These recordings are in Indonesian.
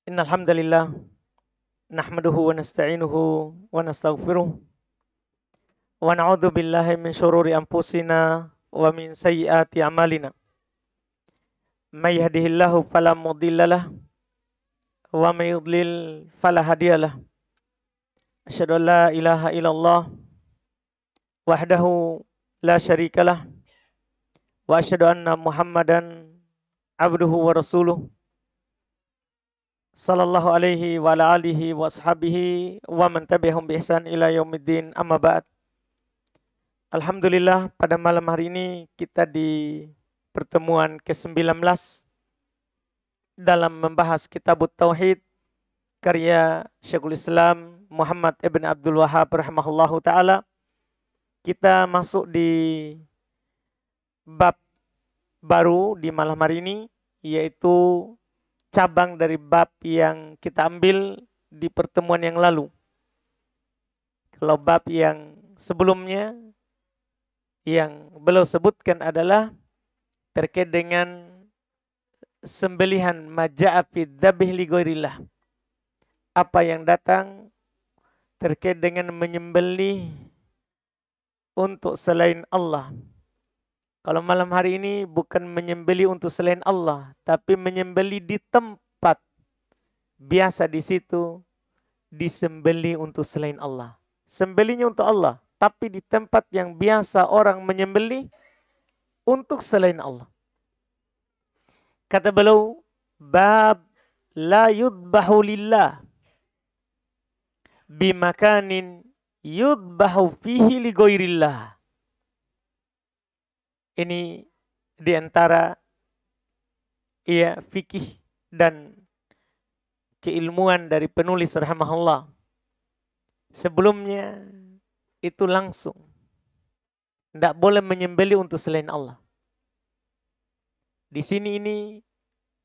Innal hamdalillah nahmaduhu wa nasta'inuhu wa nastaghfiruh wa na'udzu billahi min syururi anfusina wa min sayyiati a'malina. May yahdihillahu fala mudhillalah wa may yudlil fala hadiyalah. Asyhadu an la ilaha illallah wahdahu la syarikalah wa asyhadu anna Muhammadan abduhu wa rasuluh sallallahu alaihi wa ala alihi wa ashabihi wa man tabi'ahum bi ihsan ila yaumiddin, amma ba'd. Alhamdulillah, pada malam hari ini kita di pertemuan ke-19 dalam membahas Kitabut Tauhid karya Syekhul Islam Muhammad ibn Abdul Wahhab rahimahullahu ta'ala. Kita masuk di bab baru di malam hari ini, yaitu cabang dari bab yang kita ambil di pertemuan yang lalu. Kalau bab yang sebelumnya yang beliau sebutkan adalah terkait dengan sembelihan maja'a fi dzabih li ghairillah. Apa yang datang terkait dengan menyembelih untuk selain Allah. Kalau malam hari ini bukan menyembelih untuk selain Allah, tapi menyembelih di tempat biasa di situ disembelih untuk selain Allah. Sembelihnya untuk Allah, tapi di tempat yang biasa orang menyembelih untuk selain Allah. Kata beliau, bab la yudbahu lillah bimakanin yudbahu fihi li ghairillah. Ini diantara fikih dan keilmuan dari penulis rahimahullah. Sebelumnya itu langsung tidak boleh menyembelih untuk selain Allah. Di sini ini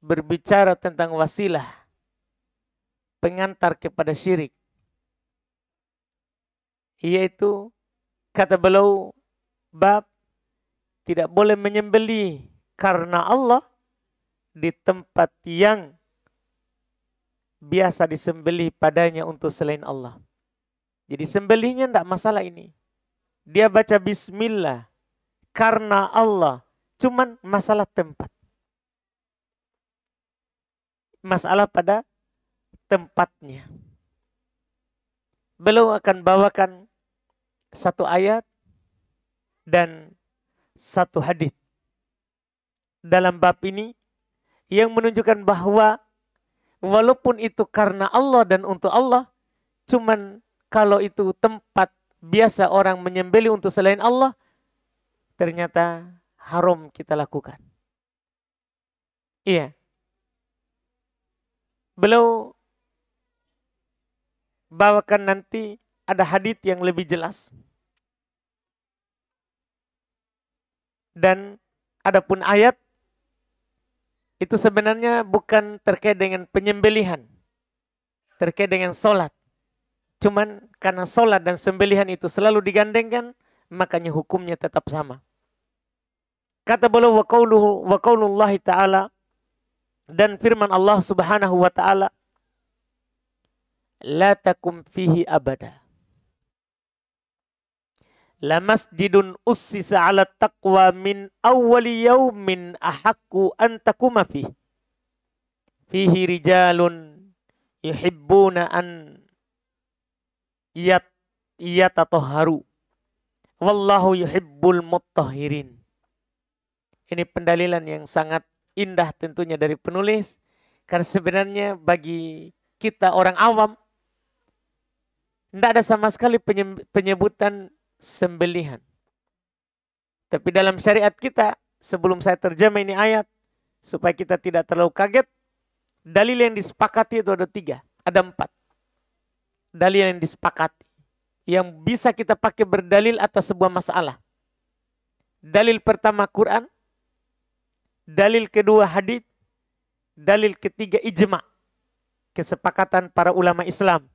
berbicara tentang wasilah pengantar kepada syirik, yaitu kata beliau bab tidak boleh menyembelih karena Allah di tempat yang biasa disembelih padanya untuk selain Allah. Jadi sembelihnya tidak masalah ini. Dia baca bismillah karena Allah. Cuman masalah tempat. Masalah pada tempatnya. Beliau akan bawakan satu ayat dan satu hadis dalam bab ini yang menunjukkan bahwa walaupun itu karena Allah dan untuk Allah, cuman kalau itu tempat biasa orang menyembelih untuk selain Allah, ternyata haram kita lakukan. Iya. Beliau bawakan nanti ada hadis yang lebih jelas. Dan adapun ayat itu sebenarnya bukan terkait dengan penyembelihan, terkait dengan sholat. Cuman karena sholat dan sembelihan itu selalu digandengkan, makanya hukumnya tetap sama. Kata beliau wa qaulullahi ta'ala, dan firman Allah subhanahu wa ta'ala, la takum fihi abada. La masjidun ussisa ala taqwa min awwali yaumin ahaqqu an takuma fihi. Fihi rijalun yuhibbuna an yatatahharu. Wallahu yuhibbul mutahhirin. Ini pendalilan yang sangat indah tentunya dari penulis. Karena sebenarnya bagi kita orang awam, tidak ada sama sekali penyebutan sembelihan. Tapi dalam syariat kita, sebelum saya terjemah ini ayat, supaya kita tidak terlalu kaget, dalil yang disepakati itu ada 3, ada 4. Dalil yang disepakati, yang bisa kita pakai berdalil atas sebuah masalah. Dalil pertama Quran, dalil kedua hadits, dalil ketiga ijma, kesepakatan para ulama Islam,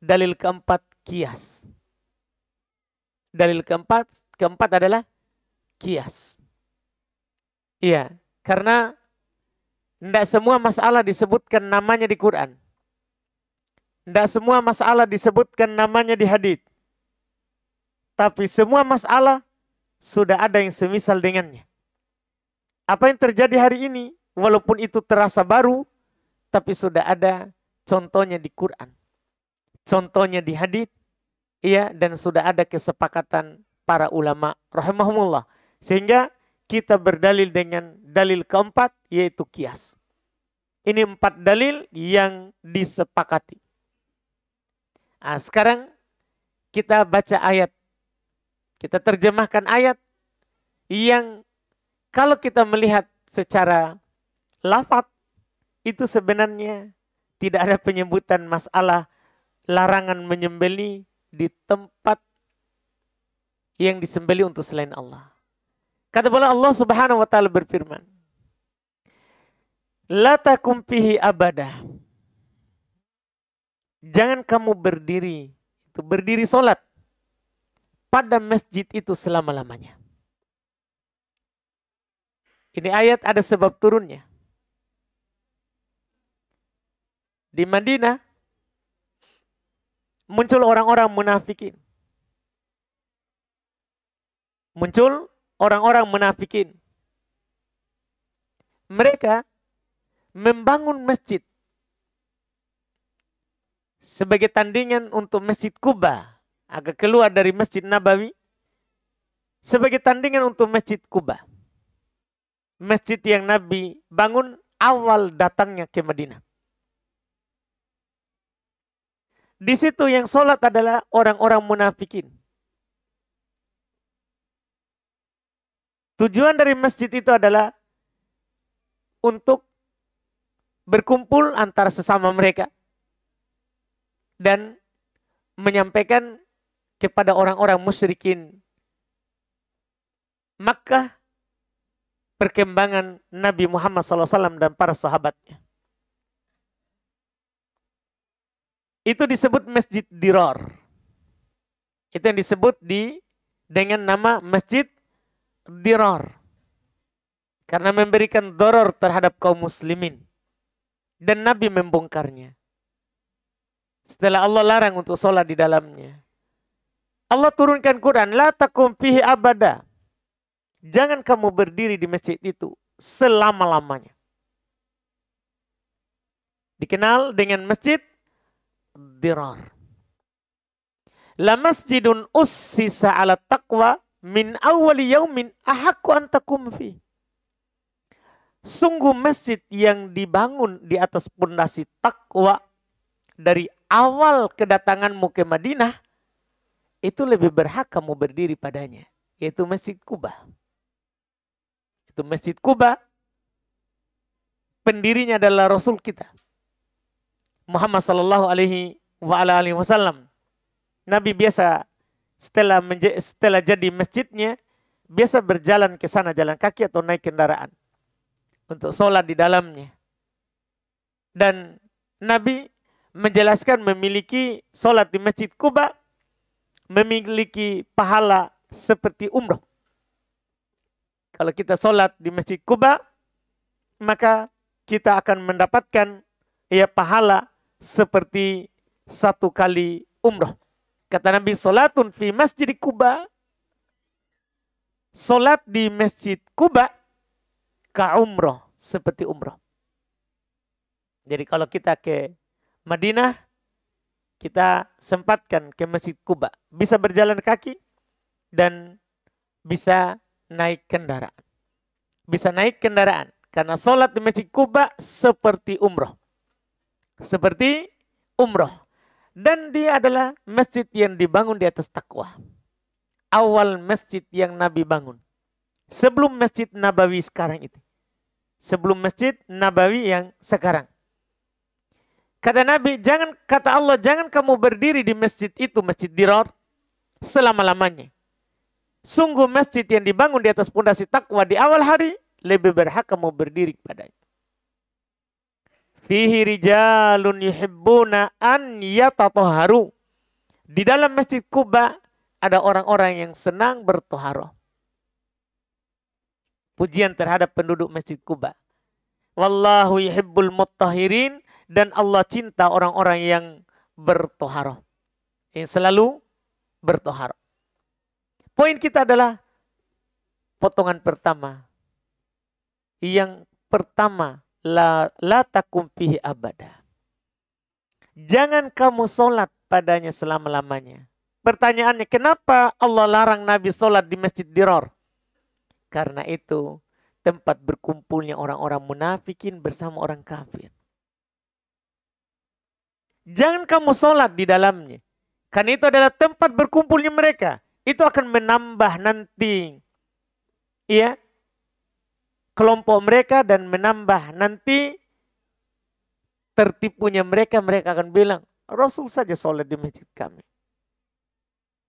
dalil keempat qiyas. Dalil keempat adalah qiyas. Iya, karena Tidak semua masalah disebutkan namanya di Quran. Tidak semua masalah disebutkan namanya di hadits. Tapi semua masalah sudah ada yang semisal dengannya. Apa yang terjadi hari ini, walaupun itu terasa baru, tapi sudah ada contohnya di Quran. Contohnya di hadits, ya, dan sudah ada kesepakatan para ulama rahimahumullah. Sehingga kita berdalil dengan dalil keempat, yaitu kias. Ini 4 dalil yang disepakati. Nah, sekarang kita baca ayat. Kita terjemahkan ayat yang kalau kita melihat secara lafaz, itu sebenarnya tidak ada penyebutan masalah larangan menyembelih di tempat yang disembelih untuk selain Allah. Kata pula Allah Subhanahu wa taala berfirman, la takum fihi abadah. Jangan kamu berdiri sholat pada masjid itu selama-lamanya. Ini ayat ada sebab turunnya. Di Madinah muncul orang-orang munafikin. Muncul orang-orang munafikin. Mereka membangun masjid sebagai tandingan untuk Masjid Quba, agak keluar dari Masjid Nabawi, sebagai tandingan untuk Masjid Quba. Masjid yang Nabi bangun awal datangnya ke Madinah. Di situ yang sholat adalah orang-orang munafikin. Tujuan dari masjid itu adalah untuk berkumpul antara sesama mereka dan menyampaikan kepada orang-orang musyrikin Makkah perkembangan Nabi Muhammad SAW dan para sahabatnya. Itu disebut Masjid Dirar. Itu yang disebut dengan nama Masjid Dirar. Karena memberikan doror terhadap kaum muslimin. Dan Nabi membongkarnya. Setelah Allah larang untuk sholat di dalamnya. Allah turunkan Quran. La takum fihi abada. Jangan kamu berdiri di masjid itu selama-lamanya. Dikenal dengan Masjid Dirar. La masjidun ussisa ala taqwa min awwali yaumin ahaqqu an taqum fi. Sungguh masjid yang dibangun di atas pondasi takwa dari awal kedatanganmu ke Madinah, itu lebih berhak kamu berdiri padanya, yaitu Masjid Quba. Itu Masjid Quba, pendirinya adalah Rasul kita Muhammad sallallahu alaihi wasallam. Nabi biasa setelah jadi masjidnya, biasa berjalan ke sana jalan kaki atau naik kendaraan untuk sholat di dalamnya. Dan Nabi menjelaskan memiliki sholat di Masjid Quba memiliki pahala seperti umroh. Kalau kita sholat di Masjid Quba, maka kita akan mendapatkan pahala seperti 1 kali umroh. Kata Nabi, sholatun fi masjid Quba, sholat di Masjid Quba ka umroh, seperti umroh. Jadi kalau kita ke Madinah, kita sempatkan ke Masjid Quba. Bisa berjalan kaki dan bisa naik kendaraan. Bisa naik kendaraan. Karena sholat di Masjid Quba seperti umroh. Seperti umroh. Dan dia adalah masjid yang dibangun di atas takwa. Awal masjid yang Nabi bangun. Sebelum Masjid Nabawi sekarang itu. Sebelum Masjid Nabawi yang sekarang. Kata Nabi, kata Allah, jangan kamu berdiri di masjid itu, Masjid Dirar, selama-lamanya. Sungguh masjid yang dibangun di atas pondasi takwa di awal hari, lebih berhak kamu berdiri padanya. Fihi rijalun yuhibbuna an yatatahharu. Di dalam Masjid Quba ada orang-orang yang senang bertoharoh. Pujian terhadap penduduk Masjid Quba. Wallahu yuhibbul mutahhirin, dan Allah cinta orang-orang yang bertoharoh, yang selalu bertoharoh. Poin kita adalah potongan pertama. Yang pertama, la takum fihi abada. Jangan kamu sholat padanya selama-lamanya. Pertanyaannya, kenapa Allah larang Nabi sholat di Masjid Dirar? Karena itu tempat berkumpulnya orang-orang munafikin bersama orang kafir. Jangan kamu sholat di dalamnya. Karena itu adalah tempat berkumpulnya mereka. Itu akan menambah nanti, ya, kelompok mereka, dan menambah nanti tertipunya mereka. Mereka akan bilang, Rasul saja sholat di masjid kami.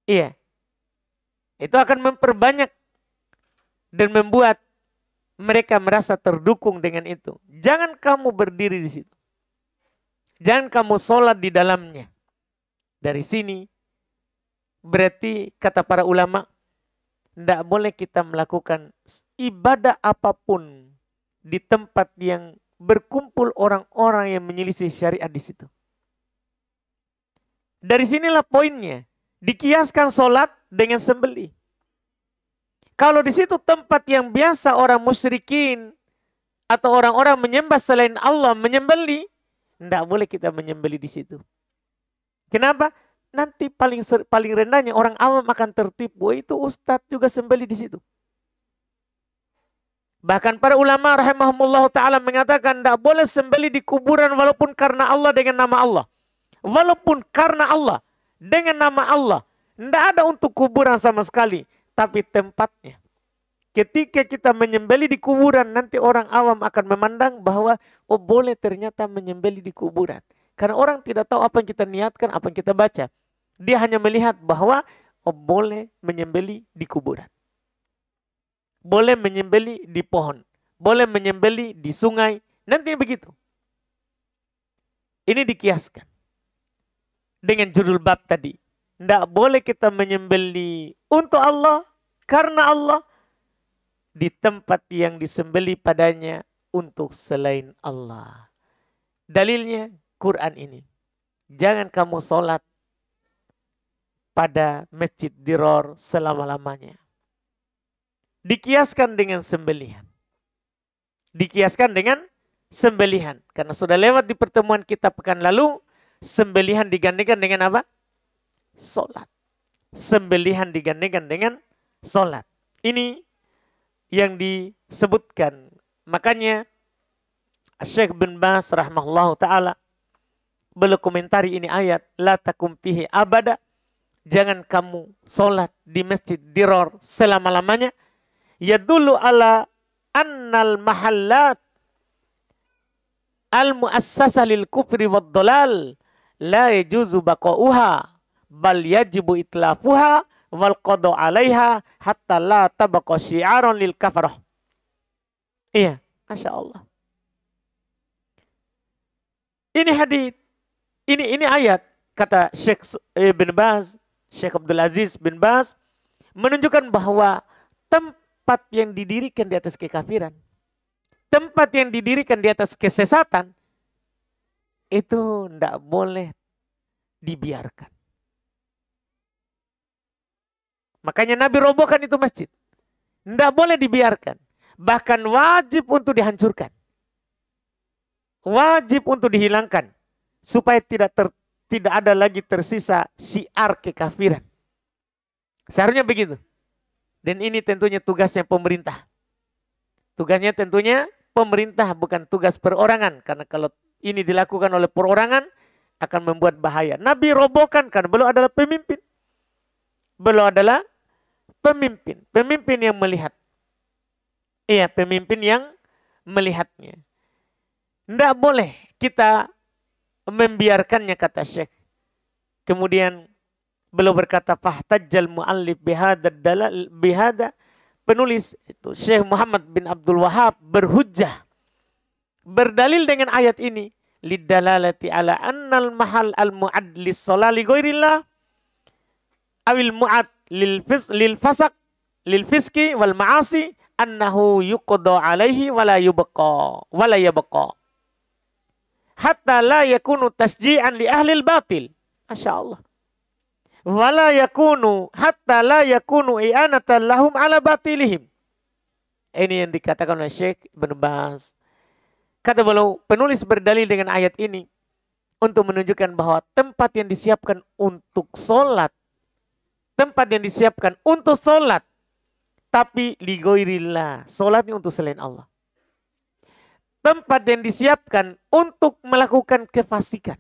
Iya. Itu akan memperbanyak dan membuat mereka merasa terdukung dengan itu. Jangan kamu berdiri di situ. Jangan kamu sholat di dalamnya. Dari sini berarti kata para ulama, tidak boleh kita melakukan ibadah apapun di tempat yang berkumpul orang-orang yang menyelisih syariat di situ. Dari sinilah poinnya. Dikiaskan sholat dengan sembelih. Kalau di situ tempat yang biasa orang musyrikin atau orang-orang menyembah selain Allah menyembelih, tidak boleh kita menyembelih di situ. Kenapa? Nanti paling rendahnya orang awam akan tertipu. Itu ustadz juga sembelih di situ. Bahkan para ulama rahimahumullah ta'ala mengatakan tidak boleh sembelih di kuburan walaupun karena Allah dengan nama Allah. Walaupun karena Allah dengan nama Allah. Tidak ada untuk kuburan sama sekali. Tapi tempatnya. Ketika kita menyembelih di kuburan, nanti orang awam akan memandang bahwa oh boleh ternyata menyembelih di kuburan. Karena orang tidak tahu apa yang kita niatkan, apa yang kita baca. Dia hanya melihat bahwa oh boleh menyembelih di kuburan. Boleh menyembelih di pohon. Boleh menyembelih di sungai. Nanti begitu. Ini dikiaskan. Dengan judul bab tadi. Tidak boleh kita menyembelih untuk Allah. Karena Allah. Di tempat yang disembelih padanya untuk selain Allah. Dalilnya Quran ini. Jangan kamu sholat pada Masjid Dirar selama-lamanya. Dikiaskan dengan sembelihan. Dikiaskan dengan sembelihan. Karena sudah lewat di pertemuan kita pekan lalu. Sembelihan digandengkan dengan apa? Sholat. Sembelihan digandengkan dengan sholat. Ini yang disebutkan. Makanya Syekh bin Baz rahimahullah ta'ala beliau komentari ini ayat. La takum fihi abada. Jangan kamu sholat di Masjid Dirar selama-lamanya. Yadullu ala annal mahallat al-muassasah lil kufri wad dolal la yajuzu baqa'uha bal yajibu itlafuha wal qadu 'alaiha hatta la tabaqa syi'aran lil kafarah. Iya, Masya Allah. Ini hadits, ini ayat, kata Syekh bin Baz, Syekh Abdul Aziz bin Baz, menunjukkan bahwa tempat yang didirikan di atas kekafiran, tempat yang didirikan di atas kesesatan, itu tidak boleh dibiarkan. Makanya Nabi robohkan itu masjid. Tidak boleh dibiarkan. Bahkan wajib untuk dihancurkan. Wajib untuk dihilangkan. Supaya tidak ada lagi tersisa syiar kekafiran. Seharusnya begitu. Dan ini tentunya tugasnya pemerintah. Tugasnya tentunya pemerintah, bukan tugas perorangan. Karena kalau ini dilakukan oleh perorangan, akan membuat bahaya. Nabi robohkan karena beliau adalah pemimpin. Beliau adalah pemimpin. Pemimpin yang melihat. Iya, pemimpin yang melihatnya. Tidak boleh kita membiarkannya, kata Syekh. Kemudian beliau berkata, fahtajjal mu'allif bihada. Penulis itu Syekh Muhammad bin Abdul Wahab berhujjah. Berdalil dengan ayat ini. Lidalalati ala annal mahal al-mu'ad lis-sholali ghairillah. Awil mu'ad lil fasak, lil fiski wal ma'asi. annahu yuqda alaihi wala yubqa wala yabqa hatta la yakunu tasji'an li ahli al-batil. Masya Allah. Wala yakunu hatta la yakunu i'anatan lahum ala batilihim. Ini yang dikatakan oleh Syekh Ibn Baz. Kata beliau, penulis berdalil dengan ayat ini untuk menunjukkan bahwa tempat yang disiapkan untuk sholat, tempat yang disiapkan untuk sholat, tapi ligoirillah, sholatnya untuk selain Allah. Tempat yang disiapkan untuk melakukan kefasikan,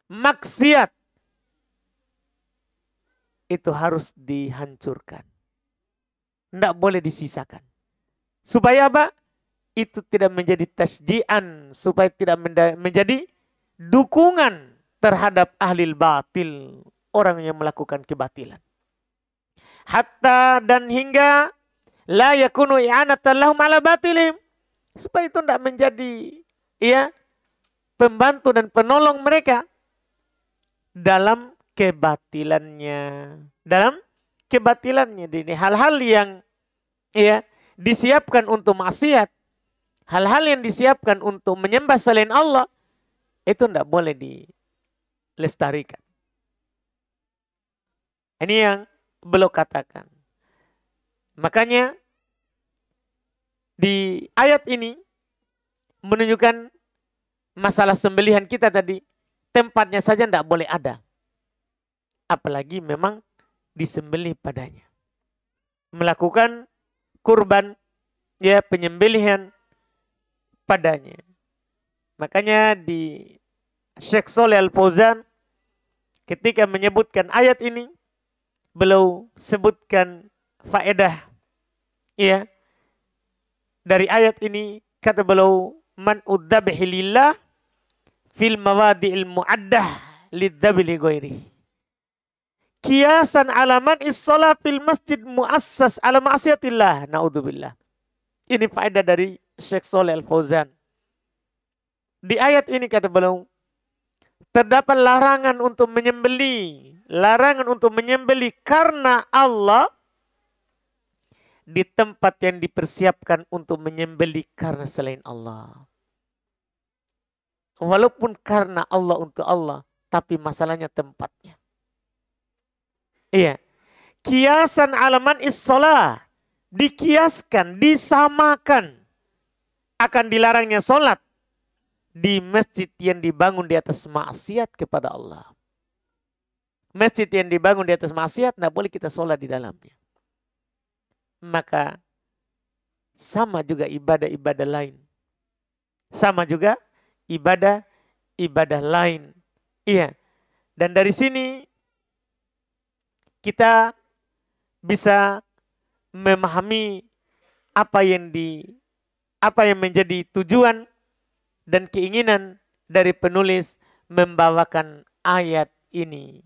maksiat, itu harus dihancurkan. Tidak boleh disisakan. Supaya apa? Itu tidak menjadi tasjian, supaya tidak menjadi dukungan terhadap ahli batil, orang yang melakukan kebatilan. Hatta dan hingga la yakunu i'anatan lahum ala batilihim, supaya itu tidak menjadi pembantu dan penolong mereka dalam kebatilannya. Dalam kebatilannya. Ini hal-hal yang disiapkan untuk maksiat, hal-hal yang disiapkan untuk menyembah selain Allah, itu tidak boleh dilestarikan. Ini yang beliau katakan. Makanya di ayat ini menunjukkan masalah sembelihan kita tadi, tempatnya saja tidak boleh ada. Apalagi memang disembelih padanya. Melakukan kurban, penyembelihan padanya. Makanya di Syekh Shalih Al Fauzan ketika menyebutkan ayat ini, beliau sebutkan faedah dari ayat ini. Kata beliau, man udzabihi lillah fil mawadi'il mu'addah lidzabili ghairi kiasan alaman is-shalah fil masjid muassas ala ma'siyatillah. Naudzubillah. Ini faedah dari Syekh Shalih Al Fauzan. Di ayat ini kata beliau, terdapat larangan untuk menyembeli karena Allah di tempat yang dipersiapkan untuk menyembeli karena selain Allah. Walaupun karena Allah untuk Allah, tapi masalahnya tempatnya. Iya. Kiasan alaman is-shalah, dikiaskan, disamakan akan dilarangnya sholat di masjid yang dibangun di atas maksiat kepada Allah. Masjid yang dibangun di atas maksiat, tidak boleh kita sholat di dalamnya. Maka sama juga ibadah-ibadah lain. Sama juga ibadah-ibadah lain. Iya. Dan dari sini kita bisa memahami apa yang menjadi tujuan dan keinginan dari penulis membawakan ayat ini.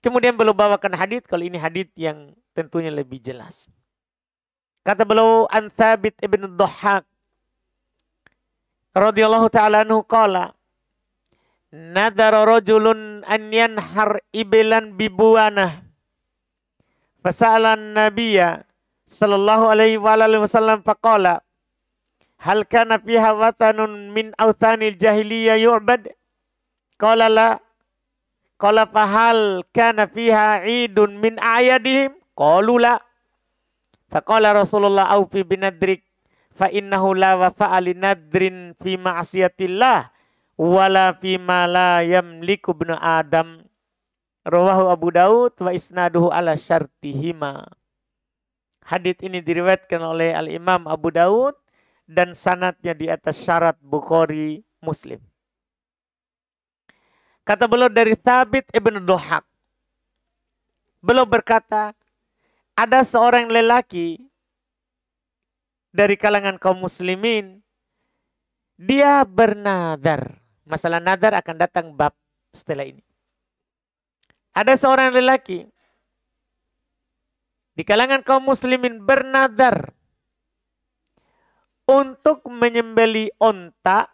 Kemudian beliau bawakan hadits, kalau ini hadits yang tentunya lebih jelas. Kata beliau, an Thabit ibn Dhahhak radhiyallahu ta'ala anhu qala, nadhara rajulun an yanhar ibilan bibuanah fasa'alan nabiyya sallallahu alaihi wa alihi wasallam faqala hal kana fiha watanun min awthanil jahiliyah yu'bad? Qala la. Qala fahal kana fiha 'idun min a'yadihim? Qalu la. Faqala Rasulullah aufi binadrik fa innahu la wafa'a linadrin fi ma'siyatillah wala fi ma la yamliku ibnu Adam. Rawahu Abu Daud wa isnaduhu ala syartihima. Hadits ini diriwayatkan oleh Al-Imam Abu Daud dan sanadnya di atas syarat Bukhari Muslim. Kata beliau dari Thabit ibn Dhahhak. Beliau berkata, ada seorang lelaki dari kalangan kaum muslimin, dia bernadar. Masalah nadar akan datang bab setelah ini. Ada seorang lelaki di kalangan kaum muslimin bernadar untuk menyembeli onta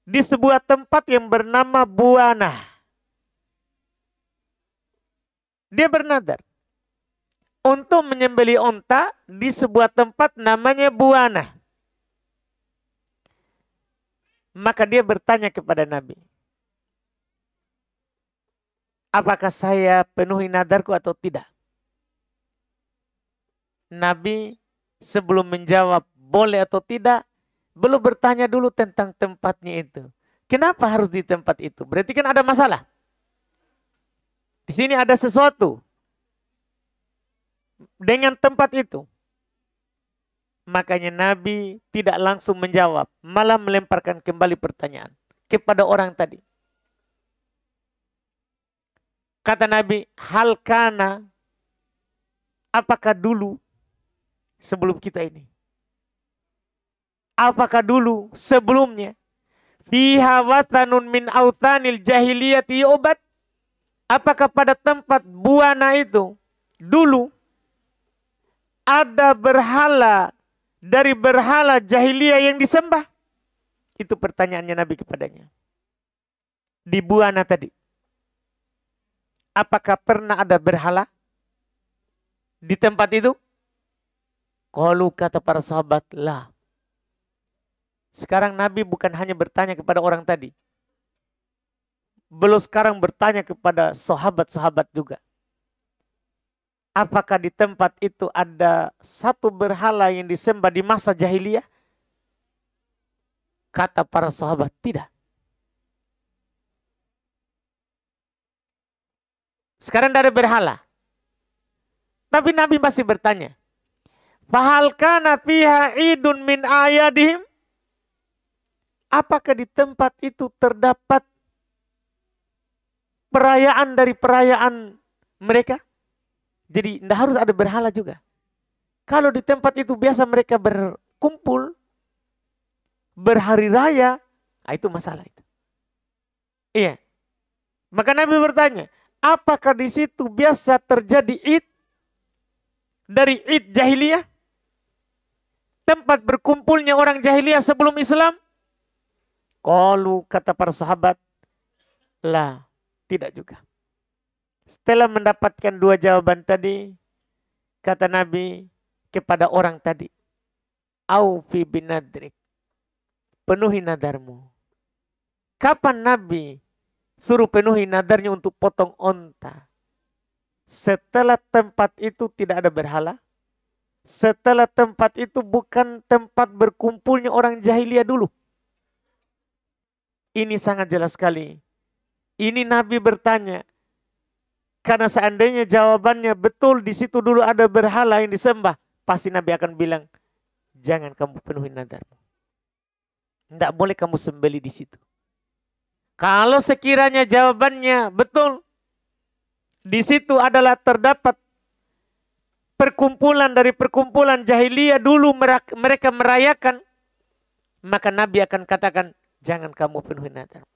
di sebuah tempat yang bernama Buanah. Dia bernadar. untuk menyembelih onta di sebuah tempat namanya Buana. Maka dia bertanya kepada Nabi, apakah saya penuhi nadarku atau tidak? Nabi sebelum menjawab boleh atau tidak, belum bertanya dulu tentang tempatnya itu. Kenapa harus di tempat itu? Berarti kan ada masalah. Di sini ada sesuatu dengan tempat itu. Makanya Nabi tidak langsung menjawab, malah melemparkan kembali pertanyaan kepada orang tadi. Kata Nabi, hal kana, apakah dulu sebelum kita ini? Apakah dulu sebelumnya? Fiha watanun min autanil jahiliyati yu'bad. Apakah pada tempat Buana itu dulu ada berhala dari berhala jahiliyah yang disembah? Itu pertanyaannya Nabi kepadanya. Di Buana tadi, apakah pernah ada berhala di tempat itu? Qalu, kata para sahabat, lah. Sekarang Nabi bukan hanya bertanya kepada orang tadi. Belum sekarang bertanya kepada sahabat-sahabat juga. Apakah di tempat itu ada satu berhala yang disembah di masa jahiliyah? Kata para sahabat, tidak. Sekarang tidak ada berhala. Tapi Nabi masih bertanya, fahal kana fiha idun min ayadihim? Apakah di tempat itu terdapat perayaan dari perayaan mereka? Jadi tidak harus ada berhala juga. Kalau di tempat itu biasa mereka berkumpul, berhari raya, nah itu masalah itu. Iya. Maka Nabi bertanya, apakah di situ biasa terjadi id dari id jahiliyah? Tempat berkumpulnya orang jahiliyah sebelum Islam? Qalu, kata para sahabat, lah, tidak juga. Setelah mendapatkan dua jawaban tadi, kata Nabi kepada orang tadi, aufi binadrik, penuhi nadarmu. Kapan Nabi suruh penuhi nadarnya untuk potong onta? Setelah tempat itu tidak ada berhala, setelah tempat itu bukan tempat berkumpulnya orang jahiliyah dulu. Ini sangat jelas sekali. Ini Nabi bertanya, karena seandainya jawabannya betul di situ dulu ada berhala yang disembah, pasti Nabi akan bilang, jangan kamu penuhi nadarmu. Tidak boleh kamu sembelih di situ. Kalau sekiranya jawabannya betul, di situ adalah terdapat perkumpulan dari perkumpulan jahiliyah dulu mereka merayakan, maka Nabi akan katakan, jangan kamu penuhi nadarmu.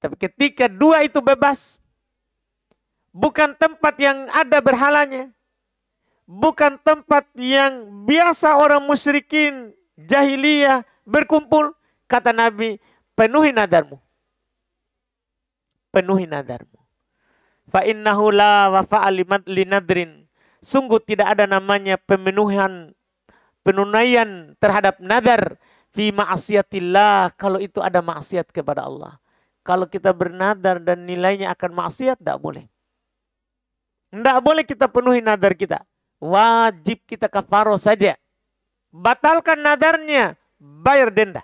Tapi ketika dua itu bebas, bukan tempat yang ada berhalanya, bukan tempat yang biasa orang musyrikin jahiliyah berkumpul, kata Nabi, penuhi nadarmu. Penuhi nadarmu. Fa innahu la wafa'a linadrin. Sungguh tidak ada namanya penunaian terhadap nadar fi ma'asiyatillah, kalau itu ada maksiat kepada Allah. Kalau kita bernadar dan nilainya akan maksiat, tidak boleh. Tidak boleh kita penuhi nadar kita. Wajib kita kafaroh saja. Batalkan nadarnya, bayar denda.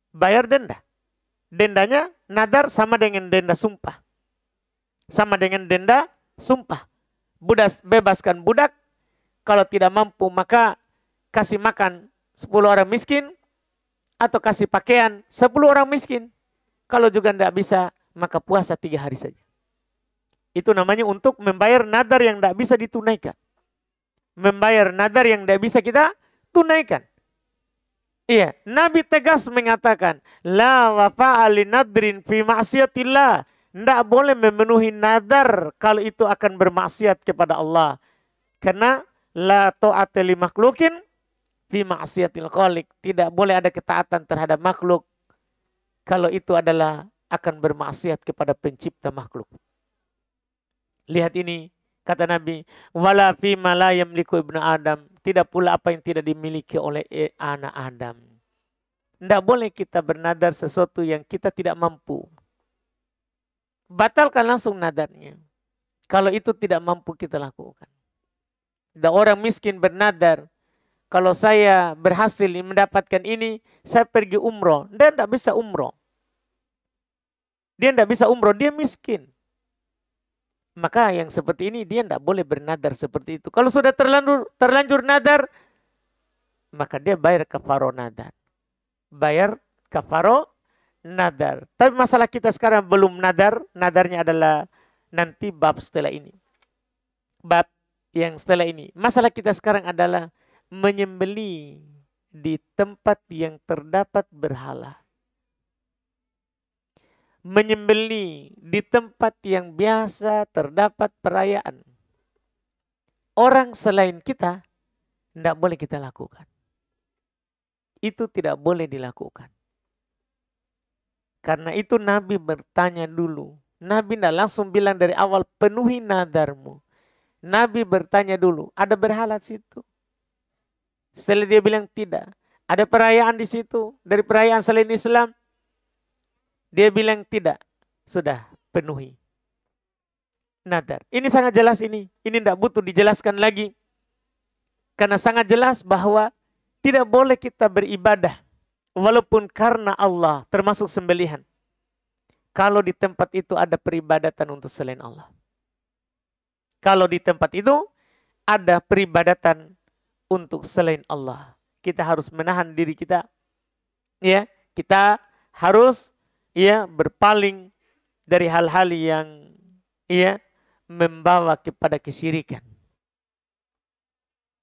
Bayar denda. Dendanya nadar sama dengan denda sumpah. Sama dengan denda sumpah. Bebaskan budak. Kalau tidak mampu maka kasih makan 10 orang miskin. Atau kasih pakaian 10 orang miskin. Kalau juga tidak bisa, maka puasa 3 hari saja. Itu namanya untuk membayar nadar yang tidak bisa ditunaikan. Membayar nadar yang tidak bisa kita tunaikan. Iya, Nabi tegas mengatakan, la wafa'a linadrin fi ma'siyatillah. Tidak boleh memenuhi nadar kalau itu akan bermaksiat kepada Allah. Karena la ta'ata li makhlukin fi ma'siyatil khaliq. Tidak boleh ada ketaatan terhadap makhluk kalau itu adalah akan bermaksiat kepada pencipta makhluk. Lihat ini Kata Nabi, wala fi ma la yamliku ibnu Adam, tidak pula apa yang tidak dimiliki oleh anak Adam. Tidak boleh kita bernadar sesuatu yang kita tidak mampu. Batalkan langsung nadarnya. Kalau itu tidak mampu kita lakukan. Ada orang miskin bernadar, kalau saya berhasil mendapatkan ini, saya pergi umroh. Dia tidak bisa umroh. Dia tidak bisa umroh, dia miskin. Maka yang seperti ini dia tidak boleh bernadar seperti itu. Kalau sudah terlanjur nadar, maka dia bayar kafaro nadar. Bayar kafaro nadar. Tapi masalah kita sekarang belum nadar. Nadarnya adalah nanti bab setelah ini. Bab yang setelah ini. Masalah kita sekarang adalah menyembeli di tempat yang terdapat berhala. Menyembeli di tempat yang biasa terdapat perayaan. Orang selain kita tidak boleh kita lakukan. Itu tidak boleh dilakukan. Karena itu Nabi bertanya dulu. Nabi tidak langsung bilang dari awal penuhi nadarmu. Nabi bertanya dulu, ada berhala di situ? Setelah dia bilang tidak. Ada perayaan di situ dari perayaan selain Islam? Dia bilang tidak. Sudah penuhi nadar. Ini sangat jelas ini. Ini tidak butuh dijelaskan lagi. Karena sangat jelas bahwa tidak boleh kita beribadah. Walaupun karena Allah termasuk sembelihan. Kalau di tempat itu ada peribadatan untuk selain Allah. Kalau di tempat itu ada peribadatan untuk selain Allah. Kita harus menahan diri kita. Ya, kita harus berpaling dari hal-hal yang membawa kepada kesyirikan.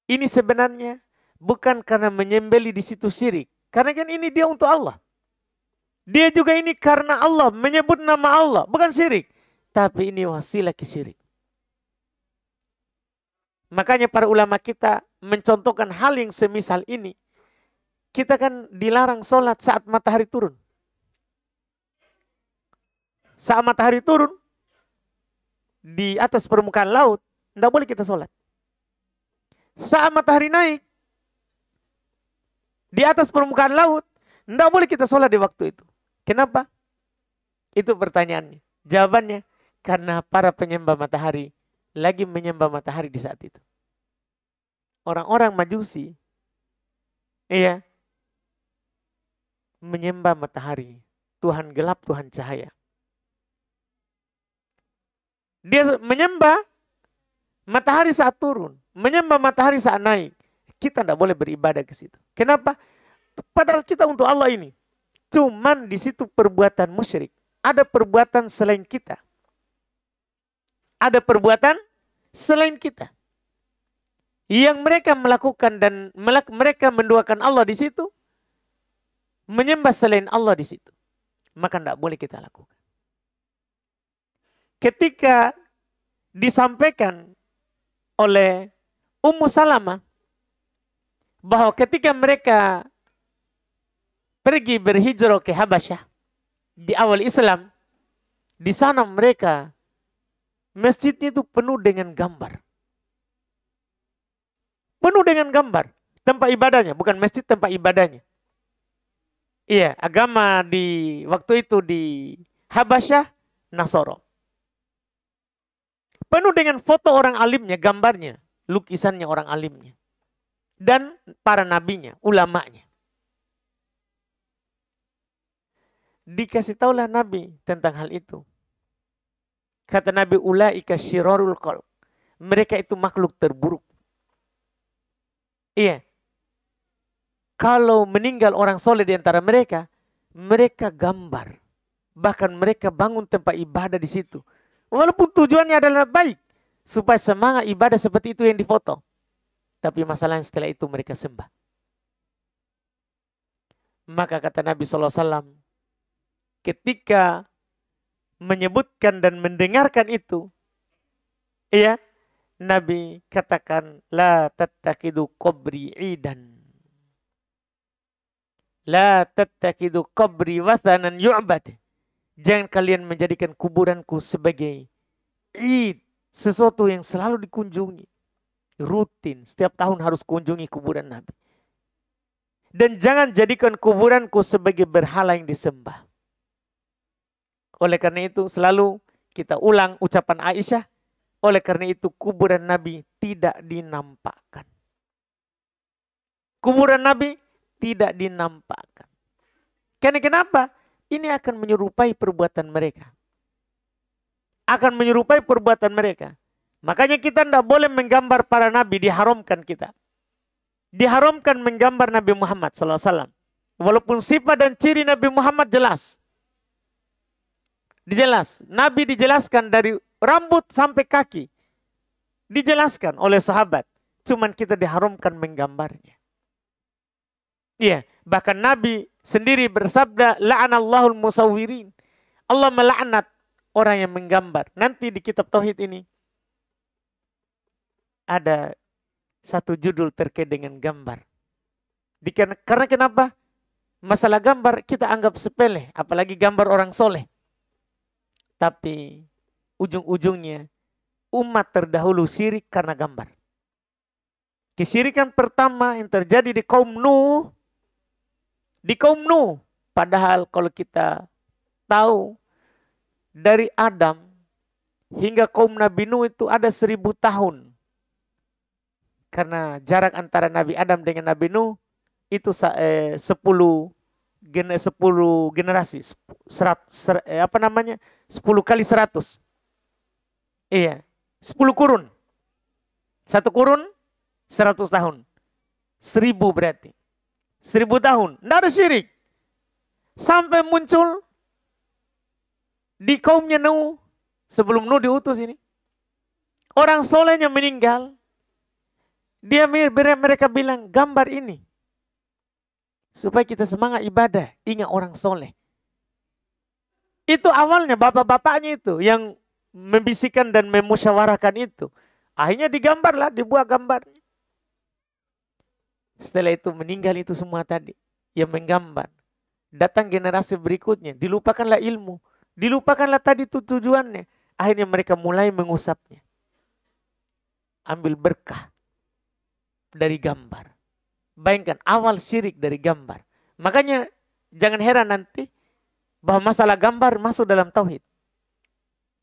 Ini sebenarnya bukan karena menyembeli di situ syirik. Karena kan ini dia untuk Allah. Dia juga ini karena Allah, menyebut nama Allah, bukan syirik. Tapi ini wasilah ke syirik. Makanya para ulama kita mencontohkan hal yang semisal ini. Kita kan dilarang sholat saat matahari turun. Saat matahari turun di atas permukaan laut, tidak boleh kita sholat. Saat matahari naik di atas permukaan laut, tidak boleh kita sholat di waktu itu. Kenapa? Itu pertanyaannya. Jawabannya, karena para penyembah matahari lagi menyembah matahari di saat itu. Orang-orang Majusi, menyembah matahari. Tuhan gelap, Tuhan cahaya. Dia menyembah matahari saat turun, menyembah matahari saat naik. Kita tidak boleh beribadah ke situ. Kenapa? Padahal kita untuk Allah ini. Cuman di situ perbuatan musyrik. Ada perbuatan selain kita. Ada perbuatan selain kita. Yang mereka melakukan dan mereka menduakan Allah di situ. Menyembah selain Allah di situ. Maka tidak boleh kita lakukan. Ketika disampaikan oleh Ummu Salamah bahwa ketika mereka pergi berhijrah ke Habasyah di awal Islam, di sana mereka masjidnya itu penuh dengan gambar. Penuh dengan gambar. Tempat ibadahnya, bukan masjid, tempat ibadahnya. Iya, agama di waktu itu di Habasyah, Nasoro. Penuh dengan foto orang alimnya, gambarnya, lukisannya orang alimnya. Dan para nabinya, ulamanya. Dikasih tahulah Nabi tentang hal itu. Kata Nabi, ulaika syirarul qalb. Mereka itu makhluk terburuk. Iya. Kalau meninggal orang soleh di antara mereka, mereka gambar. Bahkan mereka bangun tempat ibadah di situ. Walaupun tujuannya adalah baik. Supaya semangat ibadah seperti itu yang difoto. Tapi masalahnya setelah itu mereka sembah. Maka kata Nabi SAW, ketika menyebutkan dan mendengarkan itu, Nabi katakan, la tattakidu qabri idan. La tattakidu qabri wathanan yu'bad. Jangan kalian menjadikan kuburanku sebagai id, sesuatu yang selalu dikunjungi. Rutin, setiap tahun harus kunjungi kuburan Nabi. Dan jangan jadikan kuburanku sebagai berhala yang disembah. Oleh karena itu selalu kita ulang ucapan Aisyah. Oleh karena itu kuburan Nabi tidak dinampakkan. Kuburan Nabi tidak dinampakkan. Karena kenapa? Ini akan menyerupai perbuatan mereka. Akan menyerupai perbuatan mereka. Makanya kita tidak boleh menggambar para nabi, diharamkan kita. Diharamkan menggambar Nabi Muhammad SAW. Walaupun sifat dan ciri Nabi Muhammad jelas. Dijelas. Nabi dijelaskan dari rambut sampai kaki. Dijelaskan oleh sahabat. Cuman kita diharamkan menggambarnya. Iya. Bahkan Nabi sendiri bersabda, la'anallahul musawwirin. Allah melaknat orang yang menggambar. Nanti di kitab Tauhid ini ada satu judul terkait dengan gambar. Karena kenapa? Masalah gambar kita anggap sepele. Apalagi gambar orang soleh. Tapi ujung-ujungnya umat terdahulu syirik karena gambar. Kesyirikan pertama yang terjadi di kaum Nuh. Di kaum Nuh. Padahal kalau kita tahu dari Adam hingga kaum Nabi Nuh itu ada 1000 tahun. Karena jarak antara Nabi Adam dengan Nabi Nuh itu 10 generasi. 10 kali 100. Iya. 10 kurun. 1 kurun 100 tahun. 1000 berarti. 1000 tahun. Tidak ada syirik. Sampai muncul di kaumnya Nuh. Sebelum Nuh diutus ini. Orang solehnya meninggal. Mereka bilang gambar ini. Supaya kita semangat ibadah. Ingat orang soleh. Itu awalnya bapak-bapaknya itu. Yang membisikkan dan memusyawarahkan itu. Akhirnya digambarlah. Dibuat gambarnya. Setelah itu meninggal itu semua tadi. Yang menggambar. Datang generasi berikutnya. Dilupakanlah ilmu. Dilupakanlah tadi tujuannya. Akhirnya mereka mulai mengusapnya. Ambil berkah. Dari gambar. Bayangkan awal syirik dari gambar. Makanya jangan heran nanti bahwa masalah gambar masuk dalam tauhid.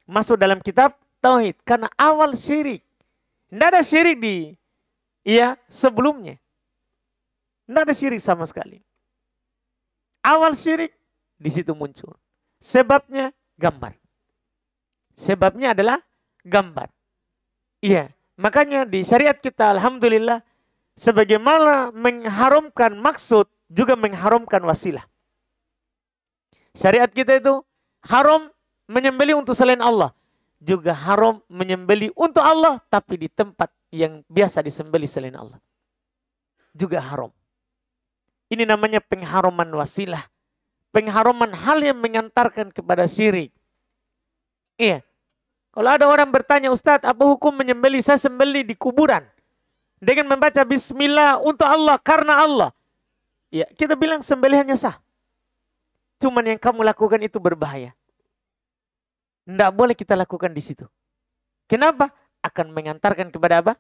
Masuk dalam kitab tauhid karena awal syirik. Tidak ada syirik sebelumnya. Tidak ada syirik sama sekali. Awal syirik di situ muncul. Sebabnya gambar. Sebabnya adalah gambar. Iya, makanya di syariat kita alhamdulillah sebagaimana mengharamkan maksud, juga mengharamkan wasilah. Syariat kita itu haram menyembelih untuk selain Allah. Juga haram menyembelih untuk Allah, tapi di tempat yang biasa disembelih selain Allah. Juga haram. Ini namanya pengharaman wasilah. Pengharaman hal yang mengantarkan kepada syirik. Iya. Kalau ada orang bertanya, Ustadz, apa hukum menyembelih? Saya sembelih di kuburan. Dengan membaca bismillah untuk Allah, karena Allah. Ya, kita bilang sembelihannya sah. Cuman yang kamu lakukan itu berbahaya. Tidak boleh kita lakukan di situ. Kenapa? Akan mengantarkan kepada apa?